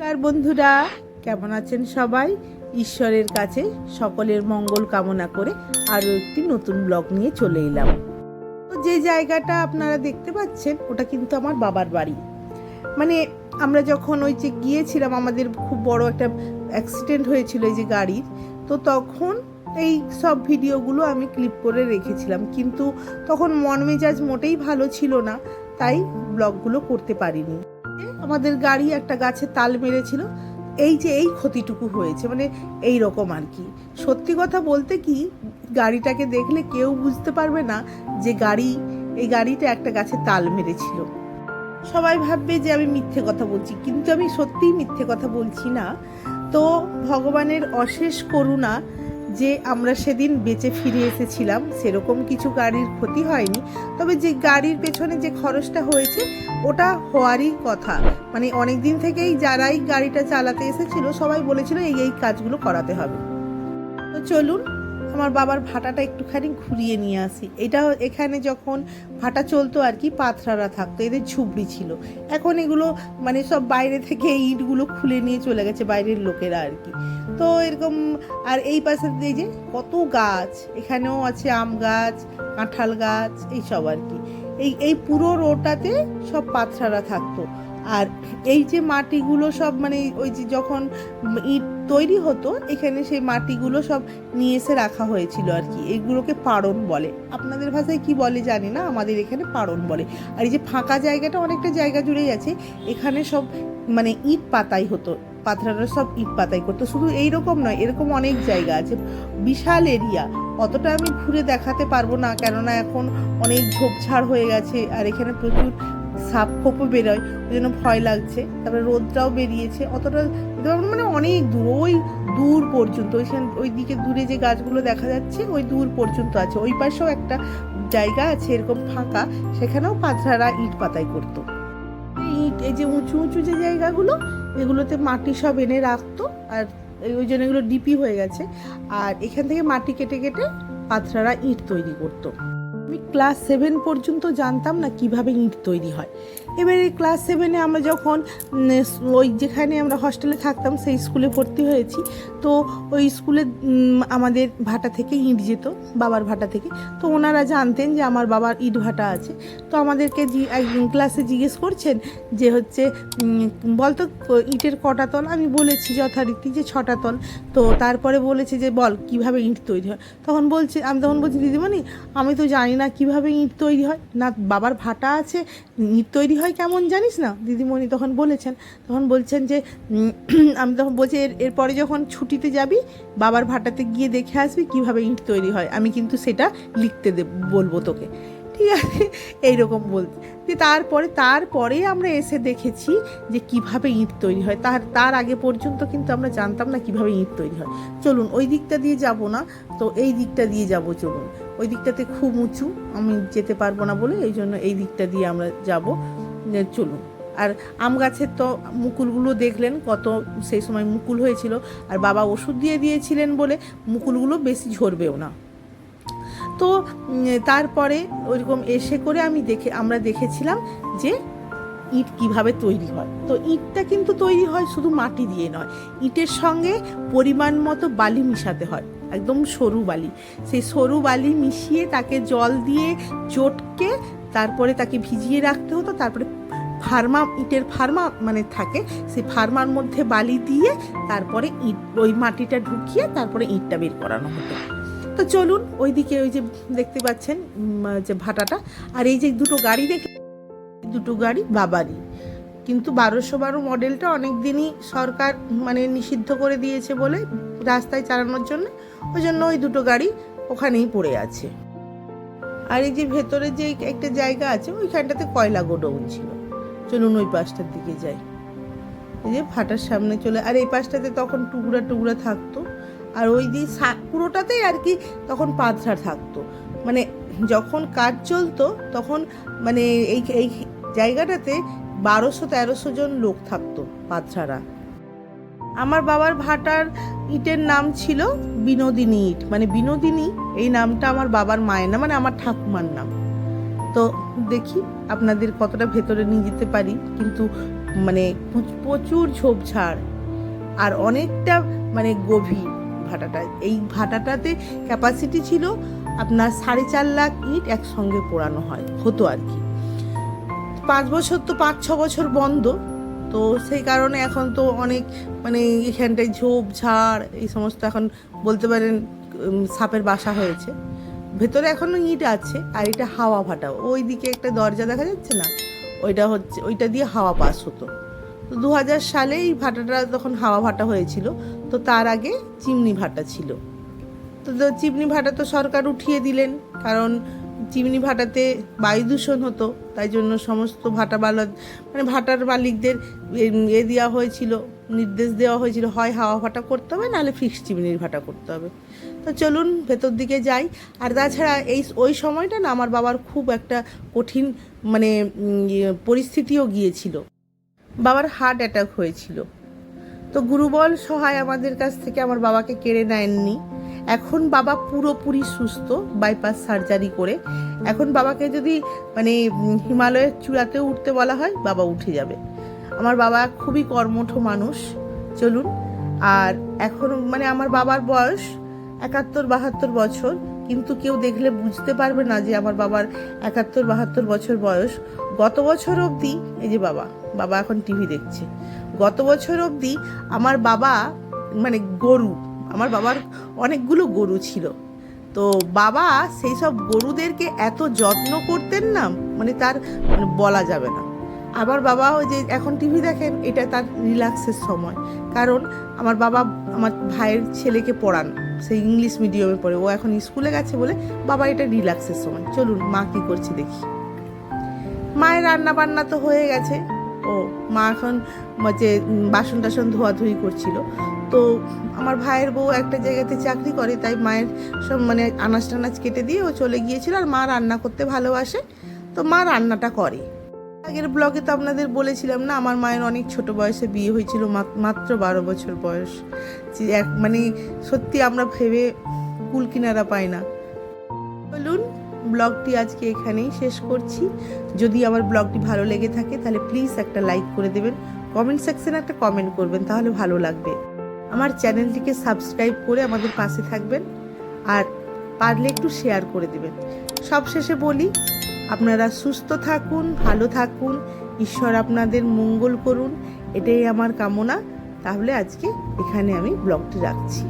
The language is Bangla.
আর বন্ধুরা, কেমন আছেন সবাই? ঈশ্বরের কাছে সকলের মঙ্গল কামনা করে আরও একটি নতুন ব্লগ নিয়ে চলে এলাম। তো যে জায়গাটা আপনারা দেখতে পাচ্ছেন ওটা কিন্তু আমার বাবার বাড়ি। মানে আমরা যখন ওই যে গিয়েছিলাম, আমাদের খুব বড় একটা অ্যাক্সিডেন্ট হয়েছিল এই যে গাড়ির, তো তখন এই সব ভিডিওগুলো আমি ক্লিপ করে রেখেছিলাম, কিন্তু তখন মন মেজাজ মোটেই ভালো ছিল না, তাই ব্লগগুলো করতে পারিনি। আমাদের গাড়ি একটা গাছে তাল মেরেছিল, এই যে এই ক্ষতিটুকু হয়েছে, মানে এই রকম আর কি। সত্যি কথা বলতে কি, গাড়িটাকে দেখলে কেউ বুঝতে পারবে না যে এই গাড়িটা একটা গাছে তাল মেরেছিল। সবাই ভাববে যে আমি মিথ্যে কথা বলছি, কিন্তু আমি সত্যিই মিথ্যে কথা বলছি না। তো ভগবানের অশেষ করুণা যে আমরা সেদিন বেঁচে ফিরে এসেছিলাম, সেরকম কিছু গাড়ির ক্ষতি হয়নি। তবে যে গাড়ির পেছনে যে খরচটা হয়েছে ওটা হওয়ারই কথা। মানে অনেক দিন থেকেই যারাই গাড়িটা চালাতে এসেছিল সবাই বলেছিল এই কাজগুলো করাতে হবে। তো চলুন আমার বাবার ভাটাটা একটুখানি ঘুরিয়ে নিয়ে আসি। এখানে যখন ভাটা চলতো আর কি, পাথরারা থাকতো, এদের ঝুপড়ি ছিল। এখন এগুলো মানে সব বাইরে থেকে ইটগুলো খুলে নিয়ে চলে গেছে বাইরের লোকেরা আর কি। তো এরকম, আর এই পাশে এই যে কত গাছ, এখানেও আছে আম গাছ, কাঁঠাল গাছ, এইসব আর কি। এই পুরো রোডটাতে সব পাথরারা থাকতো। আর এই যে মাটিগুলো সব, মানে ওই যে যখন ইট তৈরি হতো এখানে সেই মাটিগুলো সব নিয়ে এসে রাখা হয়েছিল আর কি। এগুলোকে পাড়ন বলে, আপনাদের ভাষায় কি বলে জানি না, আমাদের এখানে পাড়ন বলে। আর এই যে ফাঁকা জায়গাটা অনেকটা জায়গা জুড়েই আছে, এখানে সব মানে ইট পাতাই হতো, পাথরারা সব ইট পাতাই করতো। শুধু এইরকম নয়, এরকম অনেক জায়গা আছে, বিশাল এরিয়া। অতটা আমি ঘুরে দেখাতে পারবো না, কেননা এখন অনেক ঝোপঝাড় হয়ে গেছে, আর এখানে প্রচুর সাপ খোপও বেরোয়, ওই জন্য ভয় লাগছে। তারপরে রোদটাও বেরিয়েছে, অতটা মানে অনেক দূর, ওই দূর পর্যন্ত, ওই দিকে দূরে যে গাছগুলো দেখা যাচ্ছে ওই দূর পর্যন্ত আছে। ওই পাশেও একটা জায়গা আছে এরকম ফাঁকা, সেখানেও পাথরারা ইট পাতাই করতো। ইট, এই যে উঁচু উঁচু যে জায়গাগুলো, এগুলোতে মাটি সব এনে রাখতো, আর ওই জন্য এগুলো ডিপি হয়ে গেছে। আর এখান থেকে মাটি কেটে কেটে পাথরারা ইট তৈরি করতো। আমি ক্লাস 7 পর্যন্ত জানতাম না কিভাবে ইট তৈরি হয়। এবারে ক্লাস 7-এ আমরা যখন ওই যেখানে আমরা হস্টেলে থাকতাম সেই স্কুলে ভর্তি হয়েছি, তো ওই স্কুলে আমাদের ভাটা থেকে ইট যেত, বাবার ভাটা থেকে। তো ওনারা জানতেন যে আমার বাবার ইট ভাটা আছে। তো আমাদেরকে ক্লাসে জিজ্ঞেস করছেন যে হচ্ছে বলতো ইটের কটা তল। আমি বলেছি যথারীতি যে 6টা তল। তো তারপরে বলেছে যে বল কিভাবে ইট তৈরি হয়। আমি তখন বলছি দিদিমণি, আমি তো জানি না কিভাবে ইট তৈরি হয়, না বাবার ভাটা আছে, ইট তৈরি হয় কেমন জানিস না। দিদিমণি তখন বলছেন যে আমি তখন বলছি এরপরে যখন ছুটিতে যাবি বাবার ভাটাতে গিয়ে দেখে আসবি কিভাবে ইট তৈরি হয়, আমি কিন্তু সেটা লিখতে বলবো তোকে, ঠিক আছে? এইরকম বলতে। তারপরে আমরা এসে দেখেছি যে কিভাবে ইট তৈরি হয়। তার আগে পর্যন্ত কিন্তু আমরা জানতাম না কিভাবে ইট তৈরি হয়। চলুন ওই দিকটা দিয়ে যাব না, তো এই দিকটা দিয়ে যাব। চলুন, ওই দিকটাতে খুব উঁচু, আমি যেতে পারবো না বলে এই জন্য এই দিকটা দিয়ে আমরা যাব। চলুন। আর আম গাছের তো মুকুলগুলো দেখলেন, কত সেই সময় মুকুল হয়েছিল, আর বাবা ওষুধ দিয়ে দিয়েছিলেন বলে মুকুলগুলো বেশি ঝরবেও না। তো তারপরে ওইরকম এসে করে আমরা দেখেছিলাম যে ইট কিভাবে তৈরি হয়। তো ইটটা কিন্তু তৈরি হয় শুধু মাটি দিয়ে নয়, ইটের সঙ্গে পরিমাণ মতো বালি মিশাতে হয়, একদম সরু বালি। সেই সরু বালি মিশিয়ে তাকে জল দিয়ে চটকে তারপরে তাকে ভিজিয়ে রাখতে হতো। তারপরে ইটের ফার্মা মানে থাকে, সেই ফার্মার মধ্যে বালি দিয়ে তারপরে ওই মাটিটা ঢুকিয়ে তারপরে ইটটা বের করানো হতো। তো চলুন ওইদিকে, ওই যে দেখতে পাচ্ছেন যে ভাটাটা, আর এই যে দুটো গাড়ি বাবারই, কিন্তু 1212 মডেলটা অনেক দিনই সরকার মানে নিষিদ্ধ করে দিয়েছে বলে রাস্তায় চালানোর জন্য, ওই জন্য ওই দুটো গাড়ি ওখানেই পড়ে আছে। আর এই যে ভেতরে যে একটা জায়গা আছে ওইখানটাতে কয়লা গোডাউন ছিল। চলুন ওই পাশটার দিকে যাই। এই যে ভাটার সামনে চলে, আর এই পাশটাতে তখন টুকরা টুকরা থাকতো, আর ওই দিক পুরোটাতেই আর কি তখন পাথর থাকতো। মানে যখন কাজ চলতো তখন মানে এই জায়গাটাতে 1200-1300 জন লোক থাকতো পাথরারা। আমার বাবার ভাটার ইটের নাম ছিল বিনোদিনী ইট, মানে বিনোদিনী এই নামটা আমার বাবার মায়ের নাম, মানে আমার ঠাকুমার নাম। তো দেখি আপনাদের কতটা ভেতরে নিয়ে যেতে পারি, কিন্তু মানে প্রচুর ঝোপঝাড় আর অনেকটা মানে গভীর ভাটাটা। এই ভাটাটাতে ক্যাপাসিটি ছিল আপনার 4.5 লাখ ইট একসঙ্গে পোড়ানো হতো আর কি। 5 বছর তো 5-6 বছর বন্ধ, তো সেই কারণে এখন তো অনেক মানে এখানটায় ঝোপঝাড় এই সমস্ত এখন বলতে পারেন সাপের বাসা হয়েছে। ভেতরে এখনো ইট আছে আর এটা হাওয়া ভাটা। ওই দিকে একটা দরজা দেখা যাচ্ছে না, ওইটা দিয়ে হাওয়া পাস হতো। তো 2000 সালে এই ভাটাটা তখন হাওয়া ভাটা হয়েছিল, তো তার আগে চিমনি ভাটা ছিল। তো চিমনি ভাটা তো সরকার উঠিয়ে দিলেন, কারণ চিমনি ভাটাতে বায়ু দূষণ হতো, তাই জন্য সমস্ত ভাটার মালিকদের দেওয়া হয়েছিল, নির্দেশ দেওয়া হয়েছিল, হয় হাওয়া ভাটা করতে হবে, নাহলে ফিক্সড চিমনির ভাটা করতে হবে। তো চলুন ভেতর দিকে যাই। আর তাছাড়া ওই সময়টা না আমার বাবার খুব একটা কঠিন মানে পরিস্থিতিও গিয়েছিল। বাবার হার্ট অ্যাটাক হয়েছিল, তো গুরুবল সহায় আমাদের কাছ থেকে আমার বাবাকে কেড়ে নেননি। এখন বাবা পুরোপুরি সুস্থ, বাইপাস সার্জারি করে। এখন বাবাকে যদি মানে হিমালয়ের চূড়াতেও উঠতে বলা হয়, বাবা উঠে যাবে। আমার বাবা খুবই কর্মঠ মানুষ। চলুন। আর এখন মানে আমার বাবার বয়স 71-72 বছর, কিন্তু কেউ দেখলে বুঝতে পারবে না যে আমার বাবার 71-72 বছর বয়স। গত বছর অবধি এই যে বাবা এখন টিভি দেখছে, গত বছর অবধি আমার বাবা মানে আমার বাবার অনেকগুলো গরু ছিল, তো বাবা সেই সব গরুদেরকে এত যত্ন করতেন না, মানে তার মানে বলা যাবে না। আমার বাবা ওই যে এখন টিভি দেখেন, এটা তার রিল্যাক্সের সময়, কারণ আমার বাবা আমার ভাইয়ের ছেলেকে পড়ান, সেই ইংলিশ মিডিয়ামে পড়ে, ও এখন স্কুলে গেছে বলে বাবা এটা রিল্যাক্সের সময়। চলুন মা কি করছে দেখি। মায়ের রান্না বান্না তো হয়ে গেছে, মা এখন যে বাসন টাসন ধোয়াধুয়ি করছিল। তো আমার ভাইয়ের বউ একটা জায়গাতে চাকরি করে, তাই মায়ের সব মানে আনাজ টানাজ কেটে দিয়ে ও চলে গিয়েছিল। আর মা রান্না করতে ভালোবাসে, তো মা রান্নাটা করে। আগের ব্লগে তো আপনাদের বলেছিলাম না, আমার মায়ের অনেক ছোট বয়সে বিয়ে হয়েছিল, মাত্র 12 বছর বয়স। মানে সত্যি আমরা ভেবে কুল কিনারা পাই না। বলুন, ব্লগটি আজকে এখানেই শেষ করছি। যদি আমার ব্লগটি ভালো লেগে থাকে তাহলে প্লিজ একটা লাইক করে দেবেন, কমেন্ট সেকশনে একটা কমেন্ট করবেন, তাহলে ভালো লাগবে। আমার চ্যানেলটিকে সাবস্ক্রাইব করে আমাদের পাশে থাকবেন, আর পারলে একটু শেয়ার করে দেবেন। সবশেষে বলি, আপনারা সুস্থ থাকুন, ভালো থাকুন, ঈশ্বর আপনাদের মঙ্গল করুন, এটাই আমার কামনা। তাহলে আজকে এখানে আমি ব্লগটি রাখছি।